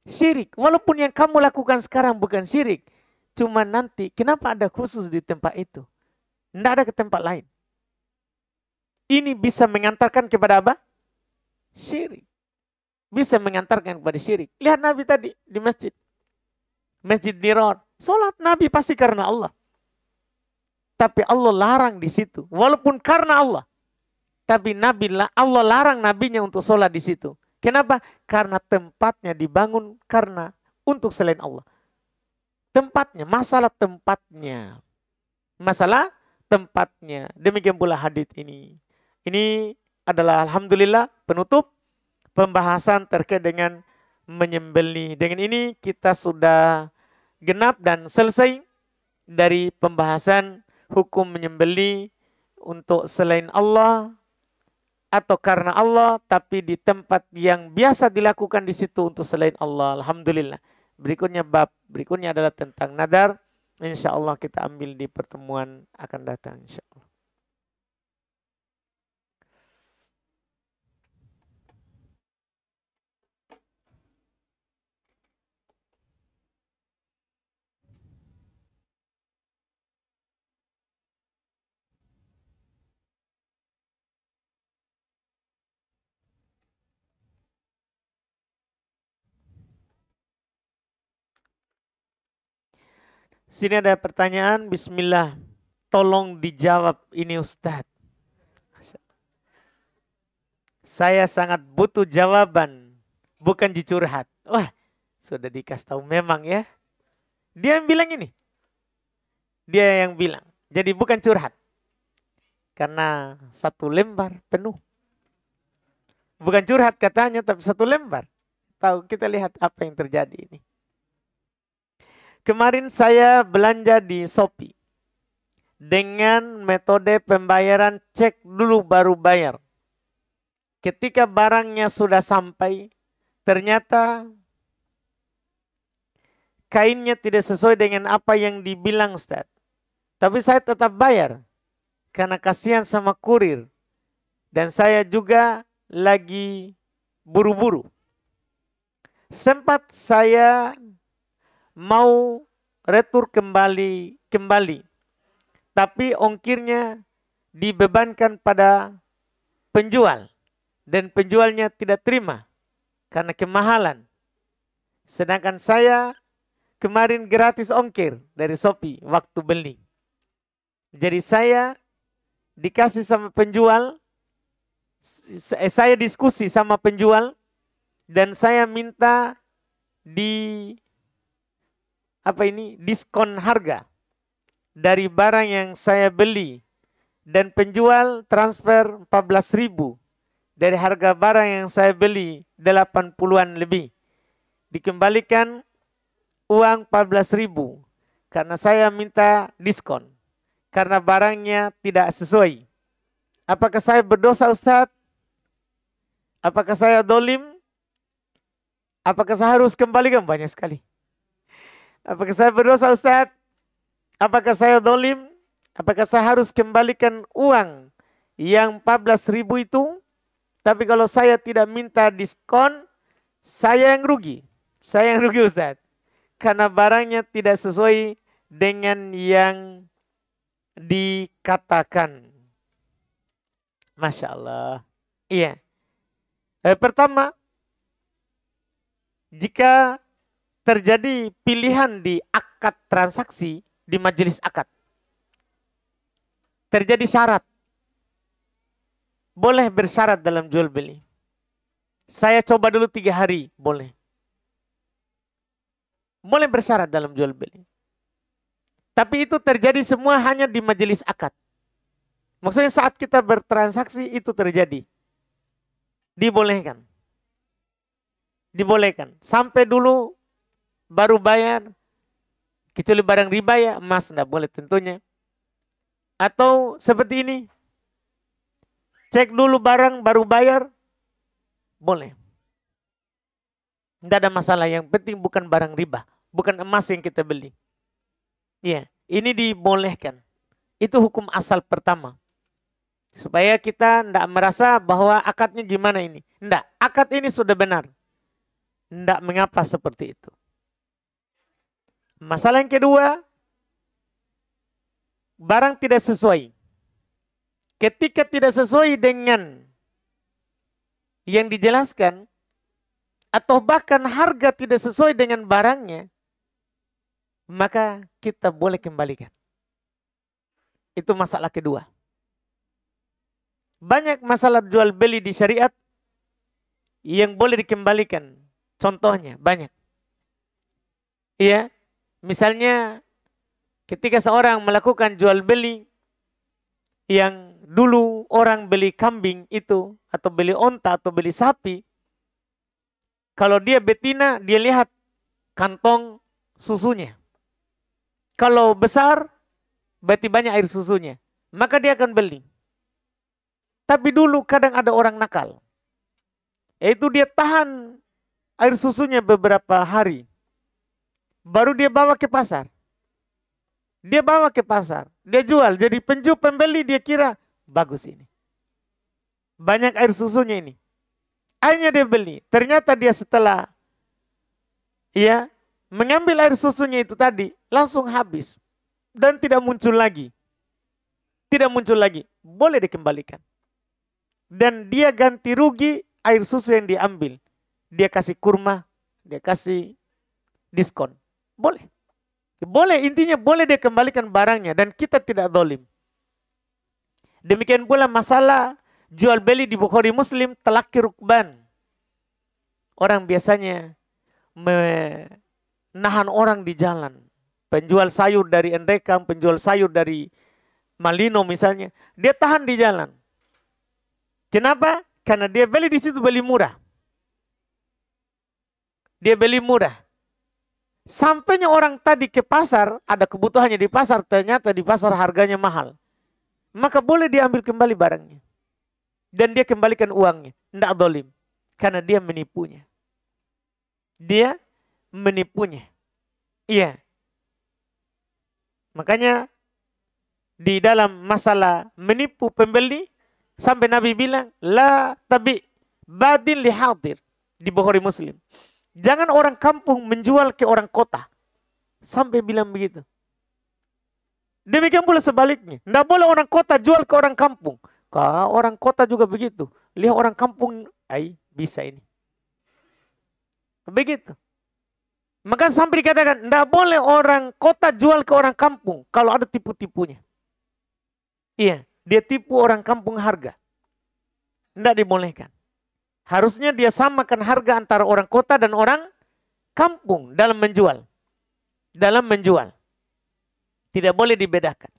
Syirik. Walaupun yang kamu lakukan sekarang bukan syirik. Cuman nanti, kenapa ada khusus di tempat itu? Tidak ada ke tempat lain. Ini bisa mengantarkan kepada apa? Syirik. Bisa mengantarkan kepada syirik. Lihat Nabi tadi di masjid. Masjid Dirar. Salat Nabi pasti karena Allah. Tapi Allah larang di situ. Walaupun karena Allah. Tapi Allah larang nabinya untuk salat di situ. Kenapa? Karena tempatnya dibangun karena untuk selain Allah. Tempatnya, masalah tempatnya. Masalah tempatnya. Demikian pula hadits ini. Ini adalah alhamdulillah penutup pembahasan terkait dengan menyembelih. Dengan ini kita sudah genap dan selesai dari pembahasan hukum menyembelih untuk selain Allah atau karena Allah, tapi di tempat yang biasa dilakukan di situ untuk selain Allah. Alhamdulillah. Berikutnya adalah tentang nadar. Insya Allah kita ambil di pertemuan akan datang. Insya Allah. Sini ada pertanyaan, bismillah. Tolong dijawab ini Ustadz. Saya sangat butuh jawaban, bukan dicurhat. Wah, sudah dikasih tahu memang ya. Dia yang bilang ini. Dia yang bilang. Jadi bukan curhat. Karena satu lembar penuh. Bukan curhat katanya, tapi satu lembar. Tahu, kita lihat apa yang terjadi ini. Kemarin saya belanja di Shopee. Dengan metode pembayaran cek dulu baru bayar. Ketika barangnya sudah sampai, ternyata kainnya tidak sesuai dengan apa yang dibilang Ustaz. Tapi saya tetap bayar. Karena kasihan sama kurir. Dan saya juga lagi buru-buru. Sempat saya mau retur kembali. Tapi ongkirnya dibebankan pada penjual. Dan penjualnya tidak terima. Karena kemahalan. Sedangkan saya kemarin gratis ongkir dari Shopee waktu beli. Jadi saya dikasih sama penjual. Saya diskusi sama penjual. Dan saya minta diskon harga dari barang yang saya beli. Dan penjual transfer 14.000 dari harga barang yang saya beli 80-an lebih. Dikembalikan uang 14.000 karena saya minta diskon. Karena barangnya tidak sesuai. Apakah saya berdosa Ustadz? Apakah saya dolim? Apakah saya harus kembalikan? Banyak sekali. Apakah saya berdosa Ustadz? Apakah saya dolim? Apakah saya harus kembalikan uang yang 14.000 itu? Tapi kalau saya tidak minta diskon, saya yang rugi. Saya yang rugi Ustaz. Karena barangnya tidak sesuai dengan yang dikatakan. Masya Allah. Iya. Pertama, jika terjadi pilihan di akad transaksi, di majelis akad. Terjadi syarat. Boleh bersyarat dalam jual beli. Saya coba dulu 3 hari, boleh. Boleh bersyarat dalam jual beli. Tapi itu terjadi semua hanya di majelis akad. Maksudnya saat kita bertransaksi itu terjadi. Dibolehkan. Dibolehkan. Sampai dulu baru bayar. Kecuali barang riba ya, emas tidak boleh tentunya. Atau seperti ini. Cek dulu barang baru bayar. Boleh. Tidak ada masalah. Yang penting bukan barang riba. Bukan emas yang kita beli. Ya, ini dibolehkan. Itu hukum asal pertama. Supaya kita tidak merasa bahwa akadnya gimana ini. Tidak. Akad ini sudah benar. Tidak mengapa seperti itu. Masalah yang kedua. Barang tidak sesuai. Ketika tidak sesuai dengan yang dijelaskan, atau bahkan harga tidak sesuai dengan barangnya, maka kita boleh kembalikan. Itu masalah kedua. Banyak masalah jual beli di syariat yang boleh dikembalikan. Contohnya banyak. Iya, misalnya ketika seorang melakukan jual beli yang dulu orang beli kambing itu, atau beli onta, atau beli sapi. Kalau dia betina, dia lihat kantong susunya. Kalau besar, berarti banyak air susunya. Maka dia akan beli. Tapi dulu kadang ada orang nakal. Yaitu dia tahan air susunya beberapa hari. Baru dia bawa ke pasar. Dia bawa ke pasar. Dia jual. Jadi pembeli dia kira, bagus ini. Banyak air susunya ini. Akhirnya dia beli. Ternyata dia setelah mengambil air susunya itu tadi, langsung habis. Dan tidak muncul lagi. Tidak muncul lagi. Boleh dikembalikan. Dan dia ganti rugi air susu yang diambil. Dia kasih kurma. Dia kasih diskon. Boleh. Boleh, intinya boleh dia kembalikan barangnya dan kita tidak zalim. Demikian pula masalah jual beli di Bukhari Muslim talaqi rukban. Orang biasanya menahan orang di jalan. Penjual sayur dari Endekang, penjual sayur dari Malino misalnya, dia tahan di jalan. Kenapa? Karena dia beli di situ beli murah. Dia beli murah. Sampainya orang tadi ke pasar, ada kebutuhannya di pasar, ternyata di pasar harganya mahal. Maka boleh dia ambil kembali barangnya. Dan dia kembalikan uangnya. Tidak zalim. Karena dia menipunya. Dia menipunya. Iya. Makanya di dalam masalah menipu pembeli, sampai Nabi bilang, la tabi badin li hadir. Di Bukhari Muslim. Jangan orang kampung menjual ke orang kota. Sampai bilang begitu. Demikian pula sebaliknya. Tidak boleh orang kota jual ke orang kampung. Kalau orang kota juga begitu. Lihat orang kampung, bisa ini. Begitu. Maka sampai dikatakan, tidak boleh orang kota jual ke orang kampung. Kalau ada tipu-tipunya. Iya, dia tipu orang kampung harga. Tidak dibolehkan. Harusnya dia samakan harga antara orang kota dan orang kampung dalam menjual. Dalam menjual. Tidak boleh dibedakan.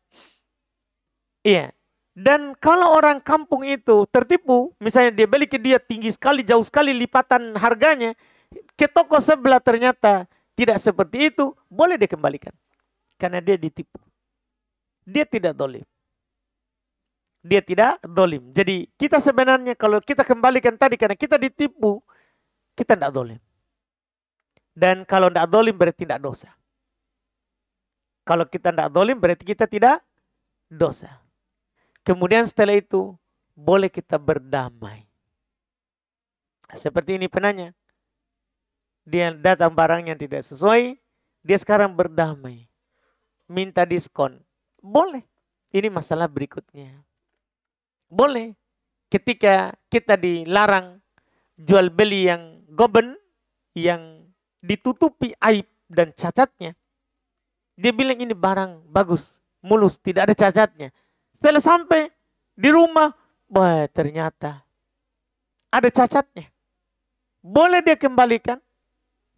Iya. Dan kalau orang kampung itu tertipu, misalnya dia beli ke dia tinggi sekali, jauh sekali lipatan harganya, ke toko sebelah ternyata tidak seperti itu, boleh dikembalikan. Karena dia ditipu. Dia tidak zalim. Dia tidak zalim. Jadi kita sebenarnya kalau kita kembalikan tadi karena kita ditipu, kita tidak zalim. Dan kalau tidak zalim berarti tidak dosa. Kalau kita tidak zalim berarti kita tidak dosa. Kemudian setelah itu boleh kita berdamai. Seperti ini penanya. Dia datang barang yang tidak sesuai, dia sekarang berdamai. Minta diskon. Boleh. Ini masalah berikutnya. Boleh. Ketika kita dilarang jual beli yang goben, yang ditutupi aib dan cacatnya. Dia bilang ini barang bagus, mulus, tidak ada cacatnya. Setelah sampai di rumah, wah ternyata ada cacatnya. Boleh dia kembalikan.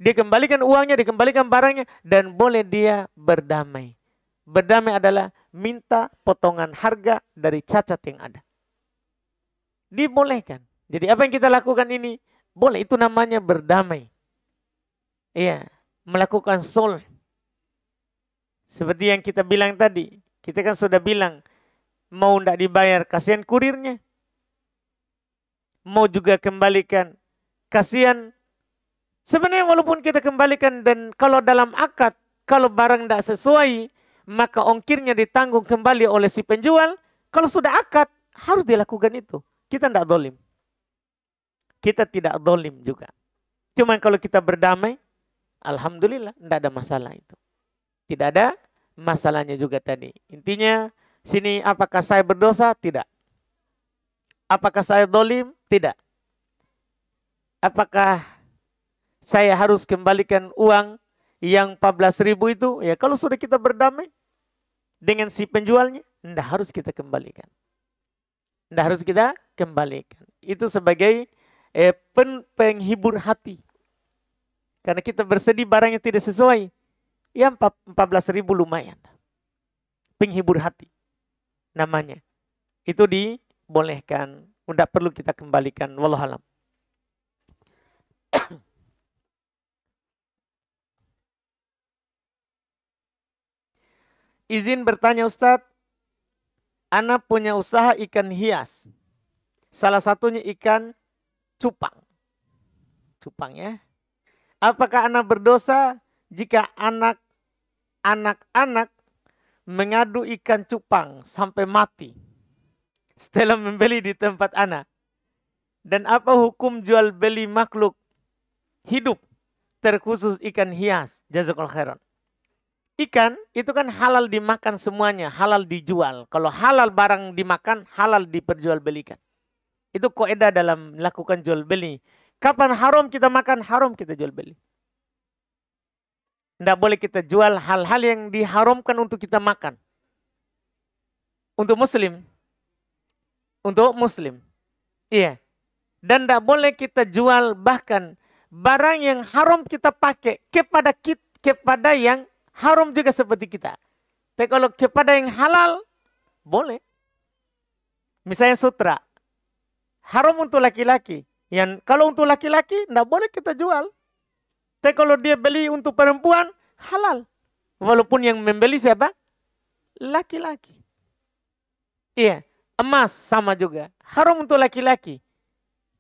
Dia kembalikan uangnya, dikembalikan barangnya. Dan boleh dia berdamai. Berdamai adalah minta potongan harga dari cacat yang ada. Dibolehkan. Jadi apa yang kita lakukan ini, boleh. Itu namanya berdamai. Iya, melakukan sulh. Seperti yang kita bilang tadi. Kita kan sudah bilang, mau tidak dibayar, kasihan kurirnya. Mau juga kembalikan, kasihan. Sebenarnya walaupun kita kembalikan dan kalau dalam akad, kalau barang tidak sesuai, maka ongkirnya ditanggung kembali oleh si penjual. Kalau sudah akad, harus dilakukan itu. Kita tidak zalim. Kita tidak zalim juga. Cuman kalau kita berdamai, alhamdulillah, tidak ada masalah itu. Tidak ada masalahnya juga tadi. Intinya, sini apakah saya berdosa? Tidak. Apakah saya zalim? Tidak. Apakah saya harus kembalikan uang yang 14.000 itu? Ya kalau sudah kita berdamai dengan si penjualnya, tidak harus kita kembalikan. Tidak harus kita kembalikan. Itu sebagai penghibur hati. Karena kita bersedih barangnya tidak sesuai. Ya 14.000 lumayan. Penghibur hati namanya. Itu dibolehkan. Tidak perlu kita kembalikan. Wallahualam. Izin bertanya Ustadz, ana punya usaha ikan hias. Salah satunya ikan cupang. Cupang ya. Apakah ana berdosa jika anak-anak mengadu ikan cupang sampai mati setelah membeli di tempat ana? Dan apa hukum jual beli makhluk hidup terkhusus ikan hias? Jazakallahu khairan. Ikan itu kan halal dimakan semuanya, halal dijual. Kalau halal barang dimakan, halal diperjualbelikan. Itu kaidah dalam melakukan jual beli. Kapan haram kita makan, haram kita jual beli. Tidak boleh kita jual hal-hal yang diharamkan untuk kita makan. Untuk muslim. Untuk muslim. Iya. Dan tidak boleh kita jual bahkan barang yang haram kita pakai kepada yang haram juga seperti kita. Tapi kalau kepada yang halal, boleh. Misalnya sutra. Haram untuk laki-laki. Yang kalau untuk laki-laki, tidak boleh kita jual. Tapi kalau dia beli untuk perempuan, halal. Walaupun yang membeli siapa? Laki-laki. Iya, emas sama juga. Haram untuk laki-laki.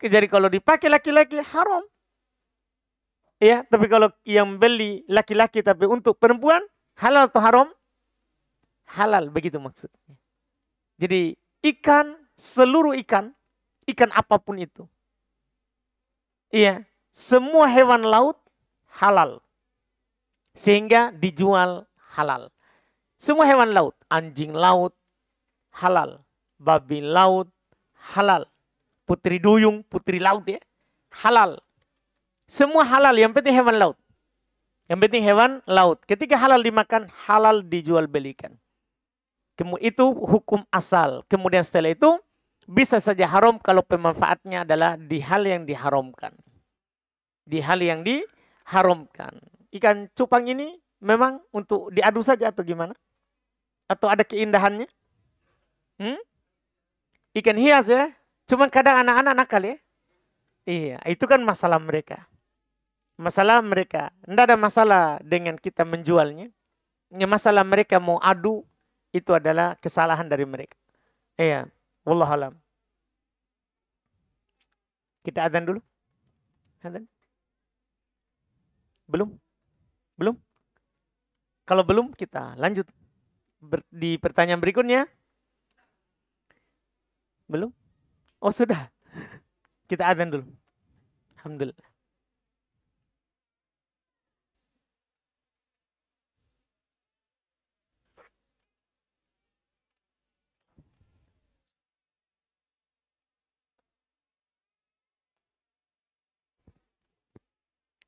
Jadi kalau dipakai laki-laki, haram. Iya, tapi kalau yang beli laki-laki tapi untuk perempuan, halal atau haram? Halal, begitu maksudnya. Jadi ikan, seluruh ikan apapun itu. Iya, semua hewan laut halal. Sehingga dijual halal. Semua hewan laut, anjing laut halal, babi laut halal, putri duyung, putri laut ya, halal. Semua halal, yang penting hewan laut. Yang penting hewan laut. Ketika halal dimakan, halal dijual belikan. Kemudian itu hukum asal. Kemudian setelah itu bisa saja haram kalau pemanfaatnya adalah di hal yang diharamkan. Di hal yang diharamkan. Ikan cupang ini memang untuk diadu saja atau gimana? Atau ada keindahannya? Ikan hias ya. Cuma kadang anak-anak nakal ya. Iya, itu kan masalah mereka. Masalah mereka. Tidak ada masalah dengan kita menjualnya. Yang masalah mereka mau adu, itu adalah kesalahan dari mereka. Iya, wallahualam. Kita adzan dulu. Adzan. Belum? Belum? Kalau belum, kita lanjut. Di pertanyaan berikutnya. Belum? Oh, sudah. Kita adzan dulu. Alhamdulillah.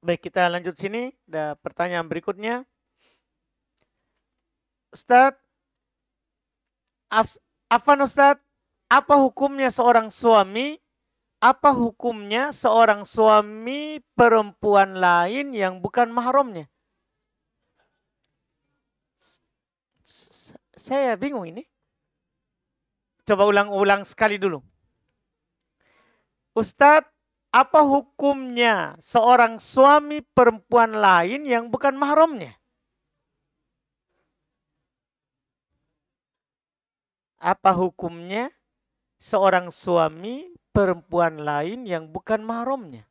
Baik, kita lanjut sini. Ada pertanyaan berikutnya. Ustadz, Afan Ustadz, apa hukumnya seorang suami? Apa hukumnya seorang suami perempuan lain yang bukan mahramnya? Saya bingung ini. Coba ulang-ulang sekali dulu. Ustadz, apa hukumnya seorang suami perempuan lain yang bukan mahramnya? Apa hukumnya seorang suami perempuan lain yang bukan mahramnya?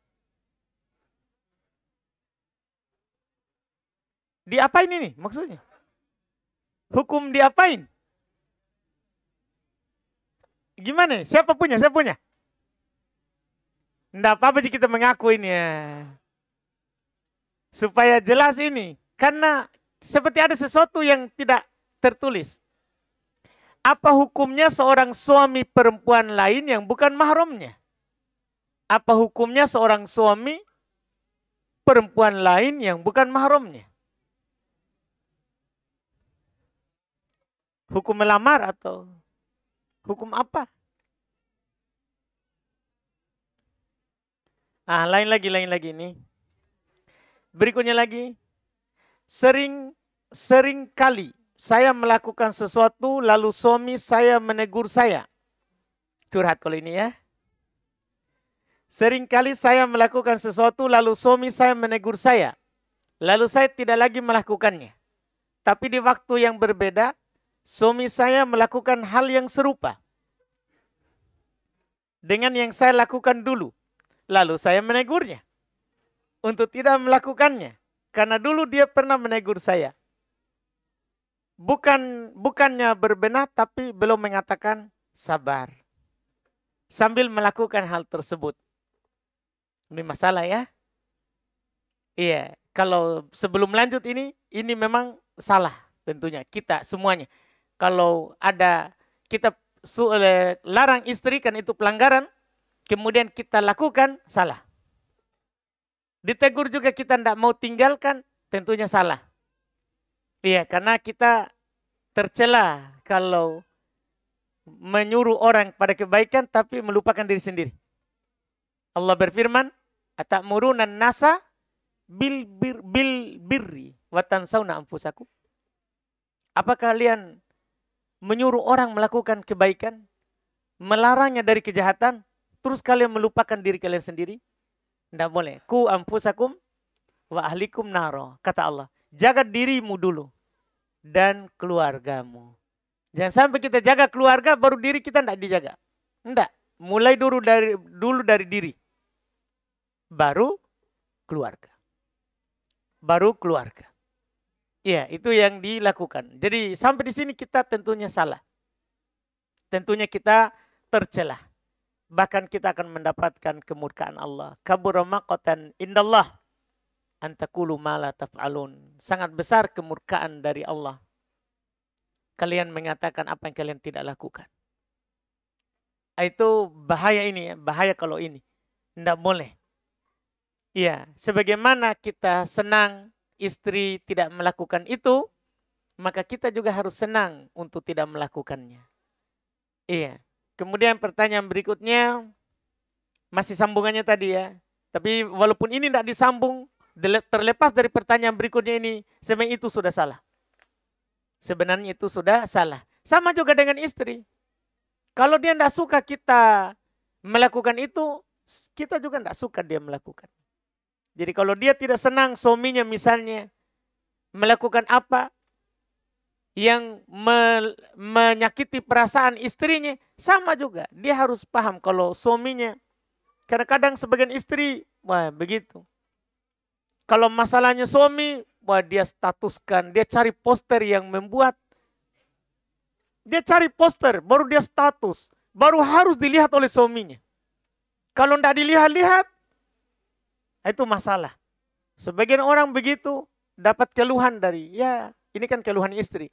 Diapain ini maksudnya? Hukum diapain? Gimana? Siapa punya? Siapa punya? Nggak apa-apa sih kita mengaku ini ya. Supaya jelas ini. Karena seperti ada sesuatu yang tidak tertulis. Apa hukumnya seorang suami perempuan lain yang bukan mahramnya? Apa hukumnya seorang suami perempuan lain yang bukan mahramnya? Hukum melamar atau hukum apa? Ah, lain lagi ini. Berikutnya lagi. Sering kali saya melakukan sesuatu lalu suami saya menegur saya. Curhat kalau ini ya. Sering kali saya melakukan sesuatu lalu suami saya menegur saya. Lalu saya tidak lagi melakukannya. Tapi di waktu yang berbeda, suami saya melakukan hal yang serupa dengan yang saya lakukan dulu. Lalu saya menegurnya untuk tidak melakukannya. Karena dulu dia pernah menegur saya. Bukannya berbenah tapi belum mengatakan sabar. Sambil melakukan hal tersebut. Ini masalah ya. Iya, kalau sebelum lanjut ini memang salah tentunya. Kita semuanya. Kalau ada kita larang istri kan itu pelanggaran. Kemudian kita lakukan, salah. Ditegur juga kita tidak mau tinggalkan, tentunya salah. Iya, karena kita tercela kalau menyuruh orang pada kebaikan tapi melupakan diri sendiri. Allah berfirman, "Atamuruna nasa bil birri wa tansawna anfusakum." Apa kalian menyuruh orang melakukan kebaikan, melarangnya dari kejahatan, terus kalian melupakan diri kalian sendiri? Tidak boleh. Ku anfusakum wa ahlikum naro. Kata Allah, jaga dirimu dulu dan keluargamu. Jangan sampai kita jaga keluarga, baru diri kita tidak dijaga. Tidak. Mulai dulu dari diri. Baru keluarga. Baru keluarga. Iya, itu yang dilakukan. Jadi sampai di sini kita tentunya salah. Tentunya kita tercelah. Bahkan kita akan mendapatkan kemurkaan Allah. Kabura maqatan indallah antakulu ma la taf'alun. Sangat besar kemurkaan dari Allah. Kalian mengatakan apa yang kalian tidak lakukan. Itu bahaya ini ya. Bahaya kalau ini. Tidak boleh. Iya, sebagaimana kita senang istri tidak melakukan itu, maka kita juga harus senang untuk tidak melakukannya. Iya. Kemudian pertanyaan berikutnya, masih sambungannya tadi ya. Tapi walaupun ini tidak disambung, terlepas dari pertanyaan berikutnya ini, sebenarnya itu sudah salah. Sebenarnya itu sudah salah. Sama juga dengan istri. Kalau dia tidak suka kita melakukan itu, kita juga tidak suka dia melakukan. Jadi kalau dia tidak senang suaminya misalnya melakukan apa yang menyakiti perasaan istrinya, sama juga. Dia harus paham kalau suaminya, kadang-kadang sebagian istri, wah begitu. Kalau masalahnya suami, wah dia statuskan, dia cari poster yang membuat, dia cari poster, baru dia status, baru harus dilihat oleh suaminya. Kalau tidak dilihat-lihat, itu masalah. Sebagian orang begitu dapat keluhan dari, ya ini kan keluhan istri.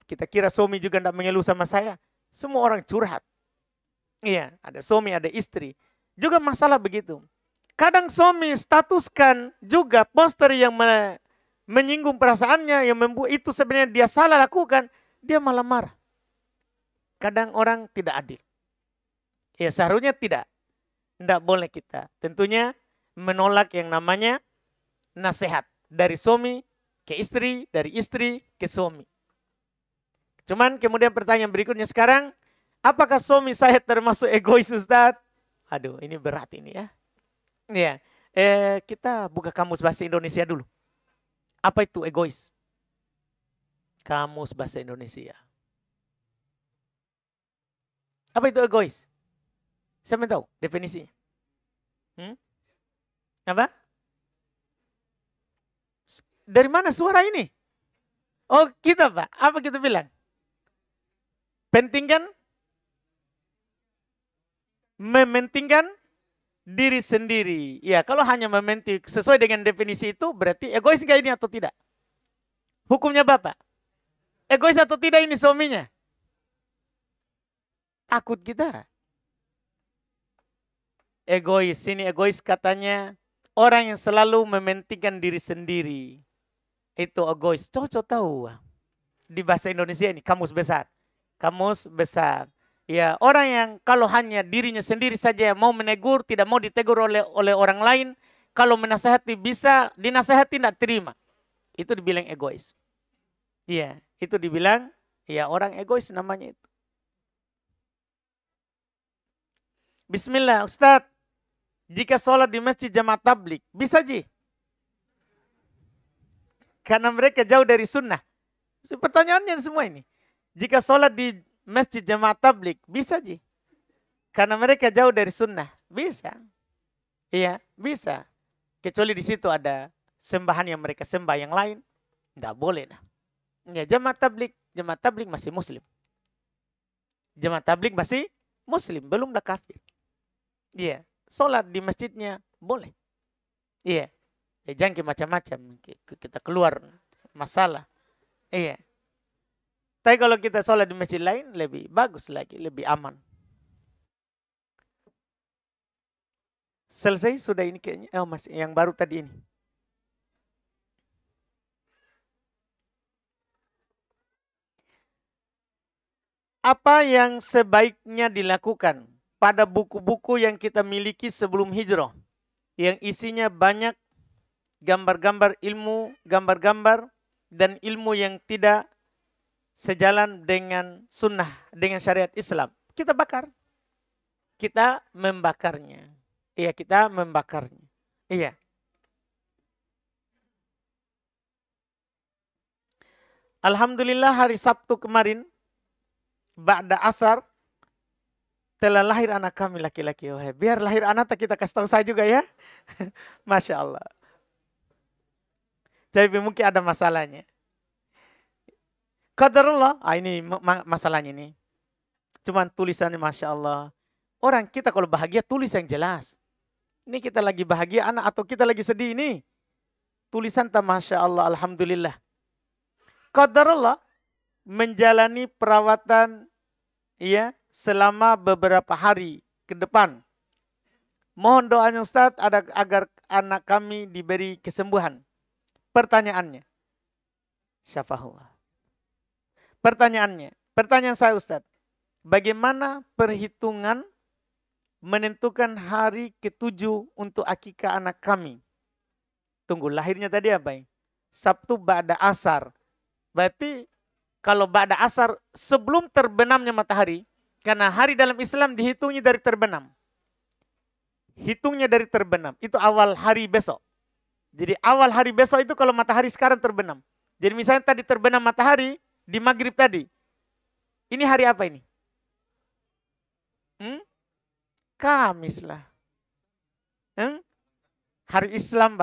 Kita kira suami juga tidak mengeluh sama saya. Semua orang curhat. Iya, ada suami, ada istri. Juga masalah begitu. Kadang suami statuskan juga poster yang menyinggung perasaannya, yang membuat itu sebenarnya dia salah lakukan, dia malah marah. Kadang orang tidak adil. Ya seharusnya tidak. Tidak boleh kita. Tentunya menolak yang namanya nasihat dari suami ke istri, dari istri ke suami. Cuman kemudian pertanyaan berikutnya sekarang, apakah suami saya termasuk egois, Ustaz? Aduh, ini berat ini ya. Ya, kita buka kamus bahasa Indonesia dulu. Apa itu egois? Kamus bahasa Indonesia. Apa itu egois? Siapa yang tahu definisinya? Apa? Dari mana suara ini? Oh kita Pak, apa kita bilang? Pentingkan? Mementingkan diri sendiri. Ya kalau hanya mementing sesuai dengan definisi itu berarti egois nggak ini atau tidak? Hukumnya Bapak. Egois atau tidak ini suaminya? Takut kita. Egois, ini egois katanya orang yang selalu mementingkan diri sendiri. Itu egois. Cocok tahu. Di bahasa Indonesia ini, kamus besar. Kamus besar. Ya, orang yang kalau hanya dirinya sendiri saja mau menegur, tidak mau ditegur oleh orang lain. Kalau menasehati bisa, dinasehati tidak terima. Itu dibilang egois. Iya, itu dibilang ya orang egois namanya itu. Bismillah, Ustadz. Jika sholat di masjid jamaah tablik, bisa Ji? Karena mereka jauh dari sunnah. Pertanyaannya semua ini. Jika sholat di masjid jamaah tablik, bisa Ji? Karena mereka jauh dari sunnah. Bisa. Iya, bisa. Kecuali di situ ada sembahan yang mereka sembah yang lain. Tidak boleh. Nah. Ya, jamaah tablik masih muslim. Jamaah tablik masih muslim, belum dah kafir. Iya. Sholat di masjidnya boleh. Iya. Ya, jangan ke macam-macam. Kita keluar masalah. Iya. Tapi kalau kita sholat di masjid lain lebih bagus lagi. Lebih aman. Selesai sudah ini kayaknya. Oh, masih yang baru tadi ini. apa yang sebaiknya dilakukan pada buku-buku yang kita miliki sebelum hijrah, yang isinya banyak gambar-gambar ilmu, gambar-gambar dan ilmu yang tidak sejalan dengan sunnah, dengan syariat Islam. Kita bakar. Kita membakarnya. Iya, kita membakarnya. Iya. Alhamdulillah hari Sabtu kemarin, ba'da asar, telah lahir anak kami laki-laki. Oh, biar lahir anak kita kasih tahu saya juga ya. Masya Allah. Tapi mungkin ada masalahnya. Qadarullah, ini masalahnya ini. Cuman tulisannya Masya Allah. Orang kita kalau bahagia tulis yang jelas. Ini kita lagi bahagia anak atau kita lagi sedih ini. Tulisan tak Masya Allah, Alhamdulillah. Qadarullah menjalani perawatan ya selama beberapa hari ke depan. Mohon doanya Ustaz agar anak kami diberi kesembuhan. Pertanyaannya. Syafahullah. Pertanyaan saya Ustaz. Bagaimana perhitungan menentukan hari ke-7 untuk akikah anak kami? Tunggu, lahirnya tadi apa ya? Sabtu ba'da asar. Berarti kalau ba'da asar sebelum terbenamnya matahari, karena hari dalam Islam dihitungnya dari terbenam. Hitungnya dari terbenam. Itu awal hari besok. Jadi awal hari besok itu kalau matahari sekarang terbenam. Jadi misalnya tadi terbenam matahari di maghrib tadi. Ini hari apa ini? Kamis lah. Hari Islam,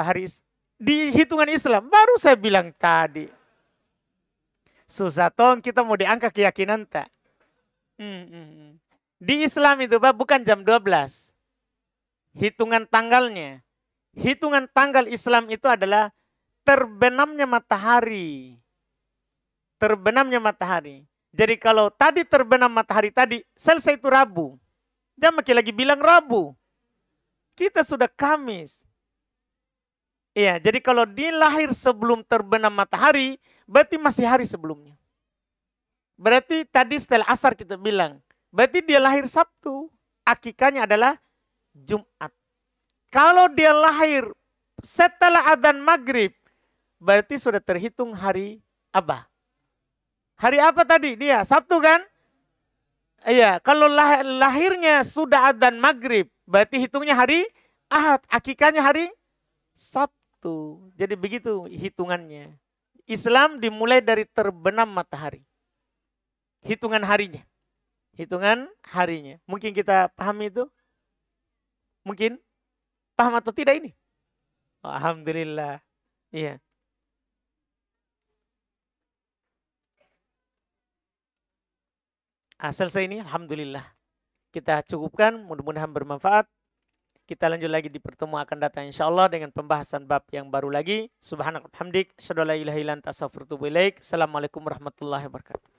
di hitungan Islam. Baru saya bilang tadi. Susah toh kita mau diangkat keyakinan tak? Di Islam itu bukan jam 12. Hitungan tanggalnya. Hitungan tanggal Islam itu adalah terbenamnya matahari. Terbenamnya matahari. Jadi kalau tadi terbenam matahari tadi, selesai itu Rabu. Jangan lagi bilang Rabu. Kita sudah Kamis. Iya, jadi kalau dilahir sebelum terbenam matahari, berarti masih hari sebelumnya. Berarti tadi setelah asar kita bilang, berarti dia lahir Sabtu. Akikahnya adalah Jumat. Kalau dia lahir setelah adzan maghrib, berarti sudah terhitung hari apa? Hari apa tadi dia? Sabtu kan? Iya, kalau lahirnya sudah adzan maghrib, berarti hitungnya hari Ahad. Akikahnya hari Sabtu. Jadi begitu hitungannya. Islam dimulai dari terbenam matahari. Hitungan harinya. Hitungan harinya. Mungkin kita pahami itu? Mungkin? Paham atau tidak ini? Alhamdulillah. Iya. Selesai ini, Alhamdulillah. Kita cukupkan, mudah-mudahan bermanfaat. Kita lanjut lagi di pertemuan akan datang insyaAllah dengan pembahasan bab yang baru lagi. Subhanakallahumma hamdik. Asyhadu an la ilaha illa anta astaghfiruka wa atubu ilaik. Assalamualaikum warahmatullahi wabarakatuh.